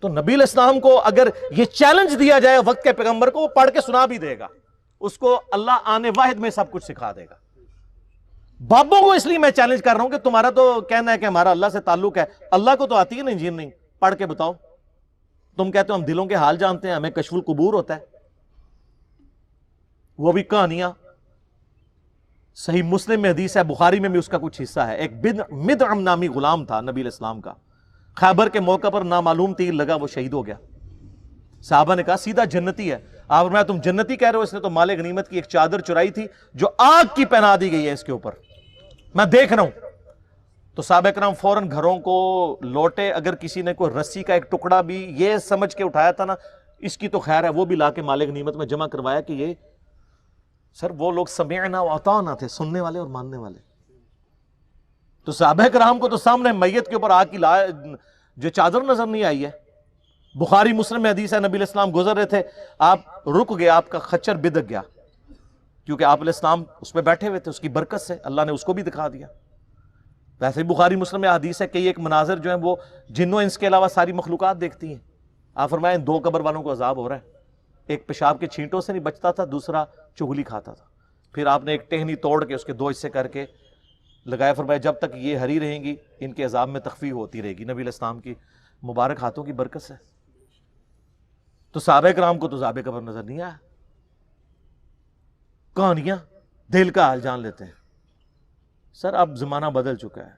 تو نبی علیہ السلام کو اگر یہ چیلنج دیا جائے وقت کے پیغمبر کو, وہ پڑھ کے سنا بھی دے گا, اس کو اللہ آنے واحد میں سب کچھ سکھا دے گا. بابوں کو اس لیے میں چیلنج کر رہا ہوں کہ تمہارا تو کہنا ہے کہ ہمارا اللہ سے تعلق ہے, اللہ کو تو آتی ہے نا انجینئرنگ, پڑھ کے بتاؤ. تم کہتے ہو ہم دلوں کے حال جانتے ہیں, ہمیں کشف القبور ہوتا ہے, وہ بھی کہانیاں. صحیح مسلم میں حدیث ہے, بخاری میں بھی اس کا کچھ حصہ ہے. ایک مدعم نامی غلام تھا نبی علیہ السلام کا, خیبر کے موقع پر نامعلوم تیر لگا, وہ شہید ہو گیا. صحابہ نے کہا سیدھا جنتی ہے. آپ نے تم جنتی کہہ رہے ہو, اس نے تو مال غنیمت کی ایک چادر چرائی تھی جو آگ کی پہنا دی گئی ہے اس کے اوپر, میں دیکھ رہا ہوں. تو صحابہ کرام فوراً گھروں کو لوٹے. اگر کسی نے کوئی رسی کا ایک ٹکڑا بھی یہ سمجھ کے اٹھایا تھا نا اس کی تو خیر ہے, وہ بھی لا کے مال غنیمت میں جمع کروایا کہ یہ سر وہ لوگ سمعنا و اطعنا تھے, سننے والے اور ماننے والے. تو صحابہ کرام کو تو سامنے میت کے اوپر آگ کی جو چادر نظر نہیں آئی ہے. بخاری مسلم میں حدیث ہے, نبی علیہ السلام گزر رہے تھے, آپ رک گئے, آپ کا خچر بدک گیا, کیونکہ آپ علیہ السلام اس پہ بیٹھے ہوئے تھے, اس کی برکت سے اللہ نے اس کو بھی دکھا دیا. ویسے ہی بخاری مسلم میں حدیث ہے کہ ایک مناظر جو ہیں وہ جنوں انس کے علاوہ ساری مخلوقات دیکھتی ہیں. آپ فرمائیں 2 قبر والوں کو عذاب ہو رہا ہے, ایک پیشاب کے چھینٹوں سے نہیں بچتا تھا, دوسرا چغلی کھاتا تھا. پھر آپ نے ایک ٹہنی توڑ کے اس کے 2 حصے کر کے لگایا, فرمایا جب تک یہ ہری رہیں گی ان کے عذاب میں تخفیف ہوتی رہے گی, نبی علیہ السلام کی مبارک ہاتھوں کی برکت سے. تو صحابہ کرام کو تو عذاب قبر نظر نہیں آیا. کہانیاں دل کا حال جان لیتے ہیں. سر اب زمانہ بدل چکا ہے,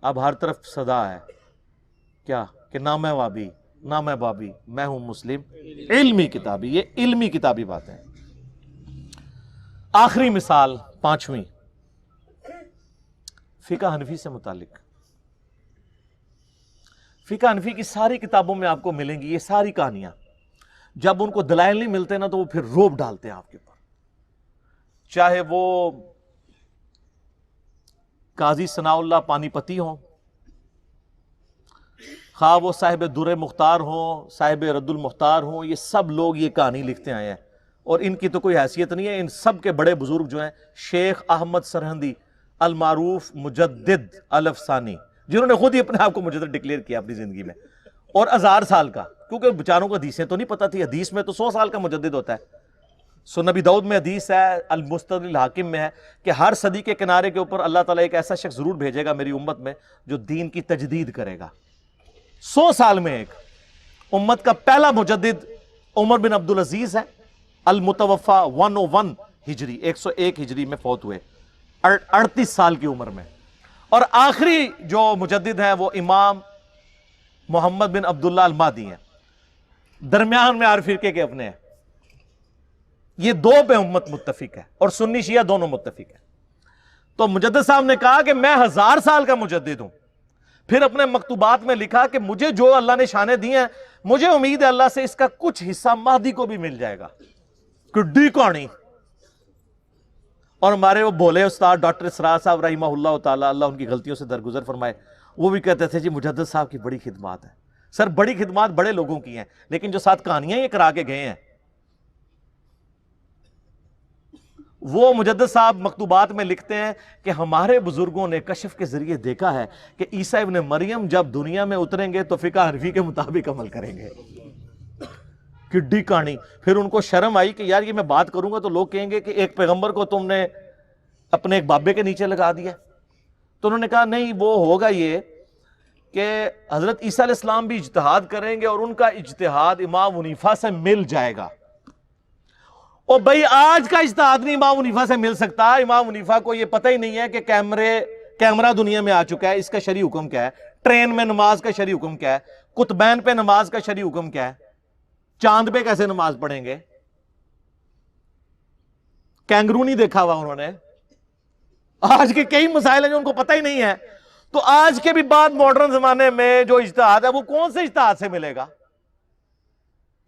اب ہر طرف صدا ہے کیا کہ نہ میں وابی نہ میں بابی, میں ہوں مسلم علمی کتابی. یہ علمی کتابی باتیں ہیں. آخری مثال 5ویں فقہ حنفی سے متعلق. فقہ حنفی کی ساری کتابوں میں آپ کو ملیں گی یہ ساری کہانیاں. جب ان کو دلائل نہیں ملتے نا تو وہ پھر روب ڈالتے ہیں آپ کے اوپر. چاہے وہ قاضی ثناء اللہ پانی پتی ہوں، خواہ وہ صاحب در مختار ہوں، صاحب رد المختار ہوں، یہ سب لوگ یہ کہانی لکھتے آئے ہیں اور ان کی تو کوئی حیثیت نہیں ہے. ان سب کے بڑے بزرگ جو ہیں شیخ احمد سرہندی المعروف مجدد الافسانی، جنہوں نے خود ہی اپنے آپ کو مجدد ڈکلیئر کیا اپنی زندگی میں، اور 1000 سال کا، کیونکہ بیچاروں کو حدیثیں تو نہیں پتہ تھی. حدیث میں تو 100 سال کا مجدد ہوتا ہے. سنن نبی داؤد میں حدیث ہے، المستدرک الحاکم میں ہے کہ ہر صدی کے کنارے کے اوپر اللہ تعالیٰ ایک ایسا شخص ضرور بھیجے گا میری امت میں جو دین کی تجدید کرے گا. 100 سال میں ایک. امت کا پہلا مجدد عمر بن عبدالعزیز ہے، المتوفا 101 ہجری، 101 ہجری میں فوت ہوئے 38 سال کی عمر میں. اور آخری جو مجدد ہیں وہ امام محمد بن عبداللہ المہدی ہیں، درمیان میں ہر فرقے کے اپنے ہیں. یہ دو پہ امت متفق ہے اور سنی شیعہ دونوں متفق ہیں. تو مجدد صاحب نے کہا کہ میں 1000 سال کا مجدد ہوں. پھر اپنے مکتوبات میں لکھا کہ مجھے جو اللہ نے شانیں دی ہیں مجھے امید ہے اللہ سے اس کا کچھ حصہ مہدی کو بھی مل جائے گا. کڈی کہانی. اور ہمارے وہ بولے استاد ڈاکٹر اسرار صاحب رحمہ اللہ تعالیٰ، اللہ ان کی غلطیوں سے درگزر فرمائے، وہ بھی کہتے تھے جی مجدد صاحب کی بڑی خدمات ہے. سر بڑی خدمات بڑے لوگوں کی ہیں، لیکن جو ساتھ کہانیاں یہ کرا کے گئے ہیں، وہ مجدد صاحب مکتوبات میں لکھتے ہیں کہ ہمارے بزرگوں نے کشف کے ذریعے دیکھا ہے کہ عیسیٰ ابن مریم جب دنیا میں اتریں گے تو فقہ حنفی کے مطابق عمل کریں گے. کڈی کہانی. پھر ان کو شرم آئی کہ یار یہ میں بات کروں گا تو لوگ کہیں گے کہ ایک پیغمبر کو تم نے اپنے ایک بابے کے نیچے لگا دیا. تو انہوں نے کہا نہیں، وہ ہوگا یہ کہ حضرت عیسیٰ علیہ السلام بھی اجتہاد کریں گے اور ان کا اجتہاد امام حنیفہ سے مل جائے گا. اور بھائی آج کا اجتہاد نہیں امام حنیفہ سے مل سکتا. امام حنیفہ کو یہ پتہ ہی نہیں ہے کہ کیمرہ دنیا میں آ چکا ہے، اس کا شرعی حکم کیا ہے، ٹرین میں نماز کا شرعی حکم کیا ہے، قطبین پہ نماز کا شرعی حکم کیا ہے، چاند پہ کیسے نماز پڑھیں گے. کینگرو نہیں دیکھا ہوا انہوں نے. آج کے کئی مسائل ہیں جو ان کو پتہ ہی نہیں ہے. تو آج کے بھی بعد ماڈرن زمانے میں جو اجتہاد ہے وہ کون سے اجتہاد سے ملے گا.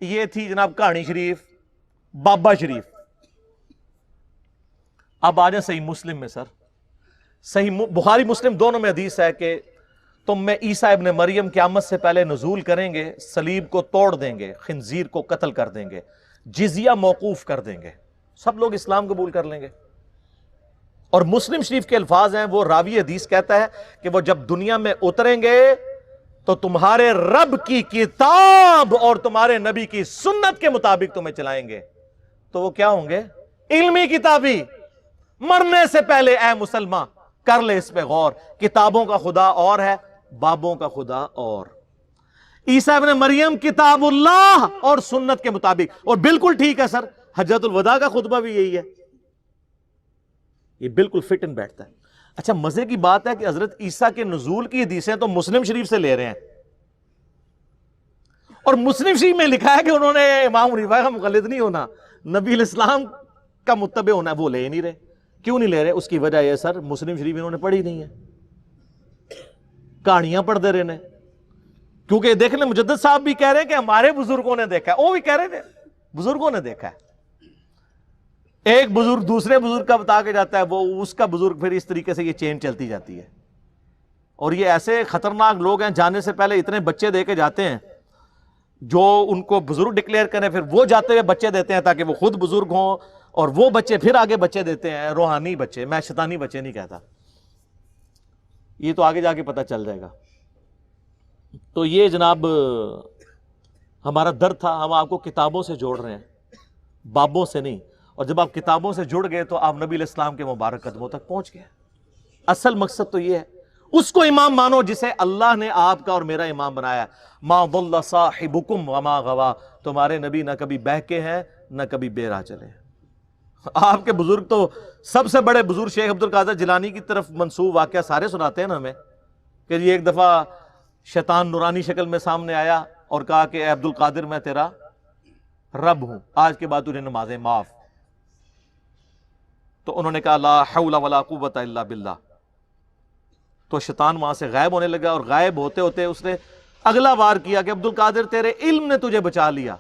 یہ تھی جناب کہانی شریف، بابا شریف. اب آ جائیں صحیح مسلم میں. سر صحیح بخاری مسلم دونوں میں حدیث ہے کہ تم میں عیسیٰ ابن مریم قیامت سے پہلے نزول کریں گے، صلیب کو توڑ دیں گے، خنزیر کو قتل کر دیں گے، جزیہ موقوف کر دیں گے، سب لوگ اسلام قبول کر لیں گے. اور مسلم شریف کے الفاظ ہیں، وہ راوی حدیث کہتا ہے کہ وہ جب دنیا میں اتریں گے تو تمہارے رب کی کتاب اور تمہارے نبی کی سنت کے مطابق تمہیں چلائیں گے. تو وہ کیا ہوں گے؟ علمی کتابی. مرنے سے پہلے اے مسلمان کر لے اس پہ غور. کتابوں کا خدا اور ہے، بابوں کا خدا اور. عیسیٰ ابن مریم کتاب اللہ اور سنت کے مطابق. اور بالکل ٹھیک ہے سر، حجۃ الوداع کا خطبہ بھی یہی ہے. یہ بالکل فٹ ان بیٹھتا ہے. اچھا مزے کی بات ہے کہ حضرت عیسیٰ کے نزول کی حدیثیں تو مسلم شریف سے لے رہے ہیں، اور مسلم شریف میں لکھا ہے کہ انہوں نے امام حنیفہ کا مقلد نہیں ہونا، نبی الاسلام کا متبع ہونا ہے. وہ لے نہیں رہے. کیوں نہیں لے رہے؟ اس کی وجہ یہ سر مسلم شریف انہوں نے پڑھی نہیں ہے، کہانیاں پڑھ دے رہے ہیں. کیونکہ دیکھ لیں مجدد صاحب بھی کہہ رہے ہیں کہ ہمارے بزرگوں نے دیکھا ہے، وہ بھی کہہ رہے تھے بزرگوں نے دیکھا ہے. ایک بزرگ دوسرے بزرگ کا بتا کے جاتا ہے، وہ اس کا بزرگ، پھر اس طریقے سے یہ چین چلتی جاتی ہے. اور یہ ایسے خطرناک لوگ ہیں، جانے سے پہلے اتنے بچے دے کے جاتے ہیں جو ان کو بزرگ ڈکلیئر کریں، پھر وہ جاتے ہوئے بچے دیتے ہیں تاکہ وہ خود بزرگ ہوں، اور وہ بچے پھر آگے بچے دیتے ہیں، روحانی بچے. میں شیطانی بچے نہیں کہتا، یہ تو آگے جا کے پتہ چل جائے گا. تو یہ جناب ہمارا درد تھا. ہم آپ کو کتابوں سے جوڑ رہے ہیں، بابوں سے نہیں. اور جب آپ کتابوں سے جڑ گئے تو آپ نبی علیہ السلام کے مبارک قدموں تک پہنچ گئے. اصل مقصد تو یہ ہے، اس کو امام مانو جسے اللہ نے آپ کا اور میرا امام بنایا. ما ضل صاحبکم وما غوا. تمہارے نبی نہ کبھی بہکے ہیں نہ کبھی بے راہ چلے. آپ کے بزرگ تو سب سے بڑے بزرگ شیخ عبد القادر جیلانی کی طرف منسوب واقعہ سارے سناتے ہیں نا ہمیں، کہ یہ ایک دفعہ شیطان نورانی شکل میں سامنے آیا اور کہا کہ اے عبد القادر میں تیرا رب ہوں، آج کے بعد تجھے نمازیں معاف. تو انہوں نے کہا لا حول ولا قوت الا باللہ. تو شیطان وہاں سے غائب ہونے لگا، اور غائب ہوتے ہوتے اس نے اگلا وار کیا کہ عبد القادر تیرے علم نے تجھے بچا لیا،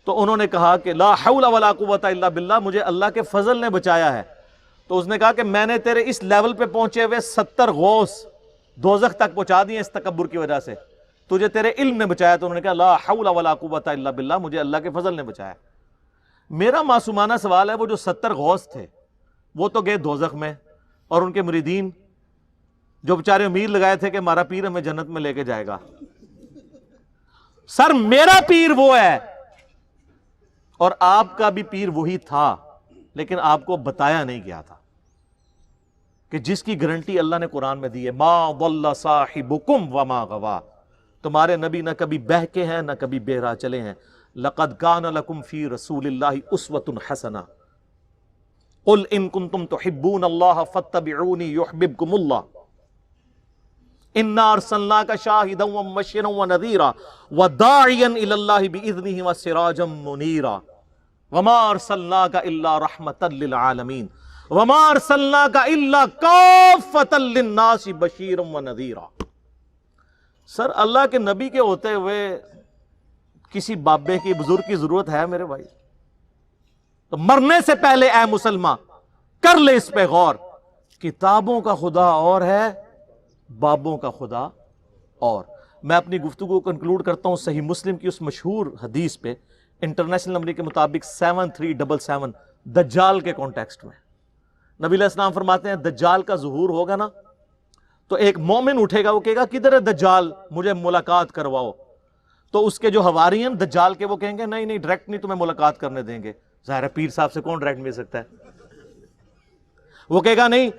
تو انہوں نے کہا کہ لا حول ولا قوت الا باللہ، مجھے اللہ کے فضل نے بچایا ہے۔ تو اس نے کہا کہ میں نے تیرے اس لیول پہ پہنچے ہوئے 70 غوث دوزخ تک پہنچا دیے اس تکبر کی وجہ سے، تجھے تیرے علم نے بچایا۔ تو انہوں نے کہا لا حول ولا قوت الا باللہ، مجھے اللہ کے فضل نے بچایا۔ میرا معصومانہ سوال ہے، وہ جو 70 غوث تھے وہ تو گئے دوزخ میں، اور ان کے مریدین جو بیچارے امید لگائے تھے کہ ہمارا پیر ہمیں جنت میں لے کے جائے گا۔ سر میرا پیر وہ ہے، اور آپ کا بھی پیر وہی تھا، لیکن آپ کو بتایا نہیں گیا تھا کہ جس کی گارنٹی اللہ نے قرآن میں دی ہے، ما ضل صاحبکم وما غوا، تمہارے نبی نہ کبھی بہکے ہیں نہ کبھی بہرا چلے ہیں۔ لقد کان لکم فی رسول اللہ اسوۃ حسنہ قل ان کنتم تحبون اللہ فاتبعونی یحببکم اللہ انا ارسلناک شاہدا ومبشرا ونذیرا وداعیا الی اللہ باذنہ وسراجا منیرا وما ارسلناک الا رحمتا للعالمین وما ارسلناک الا کافتا للناس بشیرا ونذیرا۔ سر اللہ کے نبی کے ہوتے ہوئے کسی بابے کی بزرگ کی ضرورت ہے میرے بھائی؟ تو مرنے سے پہلے اے مسلمان کر لے اس پہ غور، کتابوں کا خدا اور ہے، بابوں کا خدا اور۔ میں اپنی گفتگو کو کنکلوڈ کرتا ہوں صحیح مسلم کی اس مشہور حدیث پہ، انٹرنیشنل نمبر کے مطابق 7377 دجال کے کانٹیکسٹ میں۔ نبی علیہ السلام فرماتے ہیں دجال کا ظہور ہوگا نا تو ایک مومن اٹھے گا، وہ کہے گا کدھر ہے دجال، مجھے ملاقات کرواؤ۔ تو اس کے جو حواری ہیں دجال کے، وہ کہیں گے نہیں ڈائریکٹ نہیں تمہیں ملاقات کرنے دیں گے۔ ظاہر ہے پیر صاحب سے کون ڈائریکٹ مل سکتا ہے؟ وہ کہے گا نہیں،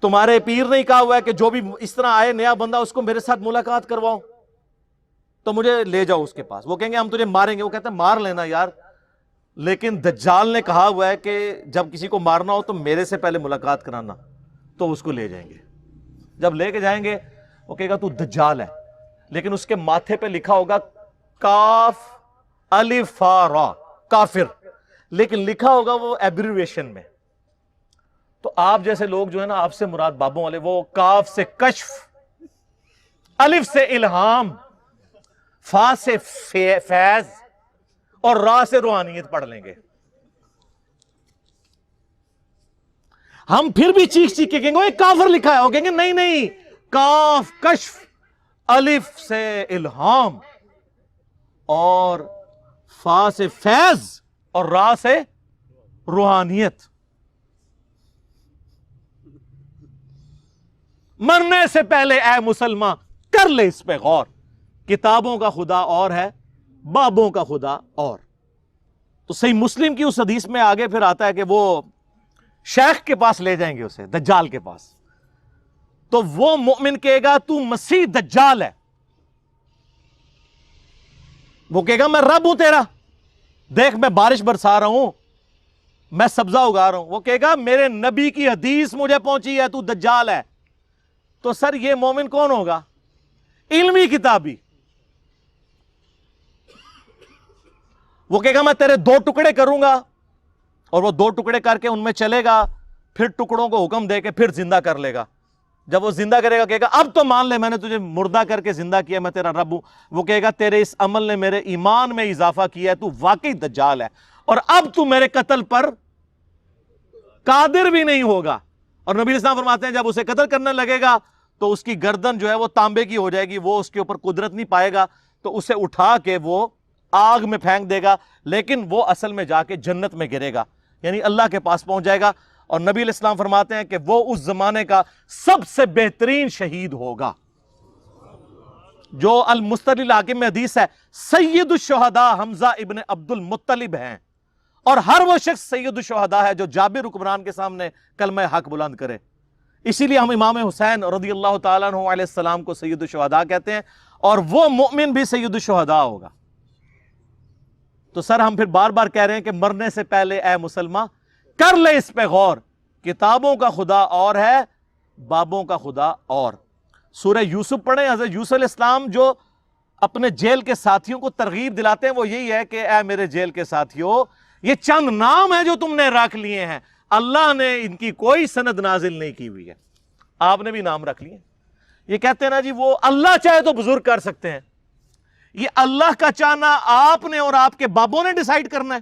تمہارے پیر نے کہا ہوا ہے کہ جو بھی اس طرح آئے نیا بندہ اس کو میرے ساتھ ملاقات کرواؤ، تو مجھے لے جاؤ اس کے پاس۔ وہ کہیں گے ہم تجھے ماریں گے۔ وہ کہتے ہیں مار لینا یار، لیکن دجال نے کہا ہوا ہے کہ جب کسی کو مارنا ہو تو میرے سے پہلے ملاقات کرانا۔ تو اس کو لے جائیں گے، جب لے کے جائیں گے وہ کہے گا تو دجال ہے، لیکن اس کے ماتھے پہ لکھا ہوگا کاف الف فا را، کافر، لیکن لکھا ہوگا وہ ایبریویشن میں۔ تو آپ جیسے لوگ جو ہے نا، آپ سے مراد بابوں والے، وہ کاف سے کشف، الف سے الہام، فا سے فیض اور را سے روحانیت پڑھ لیں گے۔ ہم پھر بھی چیخ چیخ کے کہیں گے ایک کافر لکھا ہے، وہ کہیں گے نہیں کاف کشف، الف سے الہام اور فا سے فیض اور را سے روحانیت۔ مرنے سے پہلے اے مسلمان کر لے اس پہ غور، کتابوں کا خدا اور ہے، بابوں کا خدا اور۔ تو صحیح مسلم کی اس حدیث میں آگے پھر آتا ہے کہ وہ شیخ کے پاس لے جائیں گے اسے، دجال کے پاس۔ تو وہ مومن کہے گا تو مسیح دجال ہے۔ وہ کہے گا میں رب ہوں تیرا، دیکھ میں بارش برسا رہا ہوں، میں سبزہ اگا رہا ہوں۔ وہ کہے گا میرے نبی کی حدیث مجھے پہنچی ہے، تو دجال ہے۔ تو سر یہ مومن کون ہوگا؟ علمی کتابی۔ وہ کہے گا میں تیرے 2 ٹکڑے کروں گا، اور وہ 2 ٹکڑے کر کے ان میں چلے گا، پھر ٹکڑوں کو حکم دے کے پھر زندہ کر لے گا۔ جب وہ زندہ کرے گا کہے گا اب تو مان لے میں نے تجھے مردہ کر کے زندہ کیا، میں تیرا رب ہوں۔ وہ کہے گا تیرے اس عمل نے میرے ایمان میں اضافہ کیا ہے، تو واقعی دجال ہے، اور اب تو میرے قتل پر قادر بھی نہیں ہوگا۔ اور نبی علیہ السلام فرماتے ہیں جب اسے قتل کرنے لگے گا تو اس کی گردن جو ہے وہ تانبے کی ہو جائے گی، وہ اس کے اوپر قدرت نہیں پائے گا، تو اسے اٹھا کے وہ آگ میں پھینک دے گا، لیکن وہ اصل میں جا کے جنت میں گرے گا، یعنی اللہ کے پاس پہنچ جائے گا۔ اور نبی علیہ السلام فرماتے ہیں کہ وہ اس زمانے کا سب سے بہترین شہید ہوگا۔ جو المستدرک الحاکم میں حدیث ہے، سید الشہداء حمزہ ابن عبد المطلب ہیں، اور ہر وہ شخص سید الشہداء ہے جو جابر حکمران کے سامنے کلمہ حق بلند کرے۔ اسی لیے ہم امام حسین رضی اللہ تعالیٰ عنہ علیہ السلام کو سید الشہداء کہتے ہیں، اور وہ مؤمن بھی سید الشہداء ہوگا۔ تو سر ہم پھر بار بار کہہ رہے ہیں کہ مرنے سے پہلے اے مسلمان کر لے اس پہ غور، کتابوں کا خدا اور ہے، بابوں کا خدا اور۔ سورہ یوسف پڑھیں، حضرت یوسف علیہ السلام جو اپنے جیل کے ساتھیوں کو ترغیب دلاتے ہیں وہ یہی ہے کہ اے میرے جیل کے ساتھیوں، یہ چند نام ہیں جو تم نے رکھ لیے ہیں، اللہ نے ان کی کوئی سند نازل نہیں کی ہوئی ہے، آپ نے بھی نام رکھ لیے۔ یہ کہتے ہیں نا جی وہ اللہ چاہے تو بزرگ کر سکتے ہیں، یہ اللہ کا چاہنا آپ نے اور آپ کے بابوں نے ڈیسائیڈ کرنا ہے؟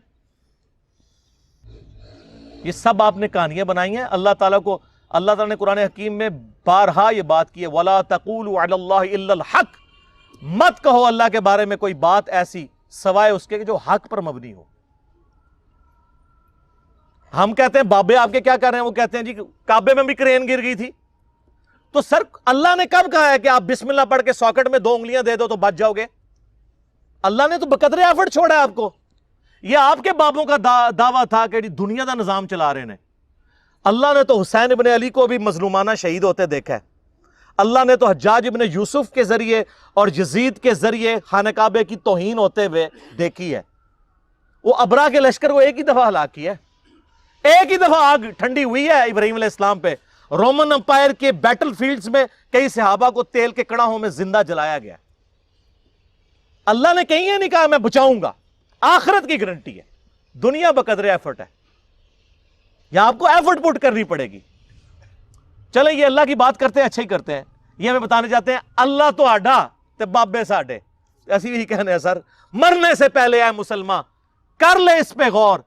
یہ سب آپ نے کہانیاں بنائی ہیں۔ اللہ تعالیٰ نے قرآن حکیم میں بارہا یہ بات کی ہے، وَلَا تَقُولُوا عَلَى اللَّهِ إِلَّا الْحَقِّ، مت کہو اللہ کے بارے میں کوئی بات ایسی سوائے اس کے جو حق پر مبنی ہو۔ ہم کہتے ہیں بابے آپ کے کیا کر رہے ہیں، وہ کہتے ہیں جی کعبے میں بھی کرین گر گئی تھی، تو سر اللہ نے کب کہا ہے کہ آپ بسم اللہ پڑھ کے ساکٹ میں 2 انگلیاں دے دو تو بچ جاؤ گے؟ اللہ نے تو بقدر ایفرٹ چھوڑا ہے آپ کو۔ یہ آپ کے بابوں کا دعویٰ تھا کہ دنیا دا نظام چلا رہے ہیں۔ اللہ نے تو حسین ابن علی کو بھی مظلومانہ شہید ہوتے دیکھا ہے۔ اللہ نے تو حجاج ابن یوسف کے ذریعے اور یزید کے ذریعے خانہ کعبے کی توہین ہوتے ہوئے دیکھی ہے۔ وہ ابرا کے لشکر کو ایک ہی دفعہ ہلاک کیا ہے، ایک ہی دفعہ آگ ٹھنڈی ہوئی ہے ابراہیم علیہ السلام پہ۔ رومن امپائر کے بیٹل فیلڈز میں کئی صحابہ کو تیل کے کڑاہوں میں زندہ جلایا گیا۔ اللہ نے کہیں یہ نہیں کہا میں بچاؤں گا، آخرت کی گارنٹی ہے۔ دنیا بقدر ایفرٹ ہے، یا آپ کو ایفرٹ پٹ کرنی پڑے گی۔ چلیں یہ اللہ کی بات کرتے ہیں، اچھا ہی کرتے ہیں۔ یہ ہمیں بتانے جاتے ہیں اللہ تو آڈا تے بابے ساڈے، ایسی یہی کہنے ہیں سر، مرنے سے پہلے اے مسلمان کر لے اس پہ غور،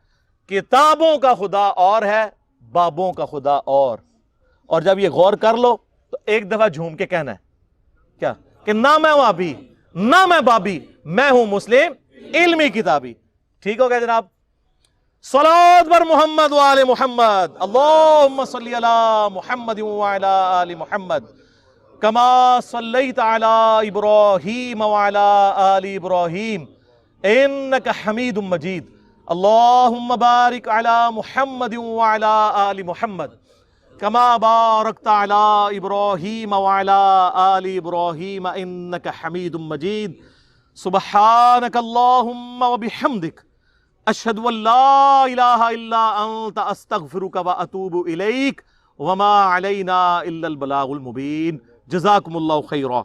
کتابوں کا خدا اور ہے، بابوں کا خدا اور جب یہ غور کر لو تو ایک دفعہ جھوم کے کہنا ہے کیا کہ نہ میں وابی نہ میں بابی، میں ہوں مسلم علمی کتابی۔ ٹھیک ہو گیا جناب؟ صلوات بر محمد وآل محمد، اللہم صلی علی محمد وعلی آل محمد کما صلیت علی ابراہیم وعلی آل ابراہیم انک حمید مجید، اللہم بارک علی محمد وعلی آل محمد کما بارکت علی ابراہیم وعلی آل ابراہیم انک حمید مجید، سبحانک اللہم وبحمدک اشہد ان لا الہ الا انت استغفرک واتوب الیک وما علینا الا البلاغ المبین۔ جزاکم اللہ خیرا۔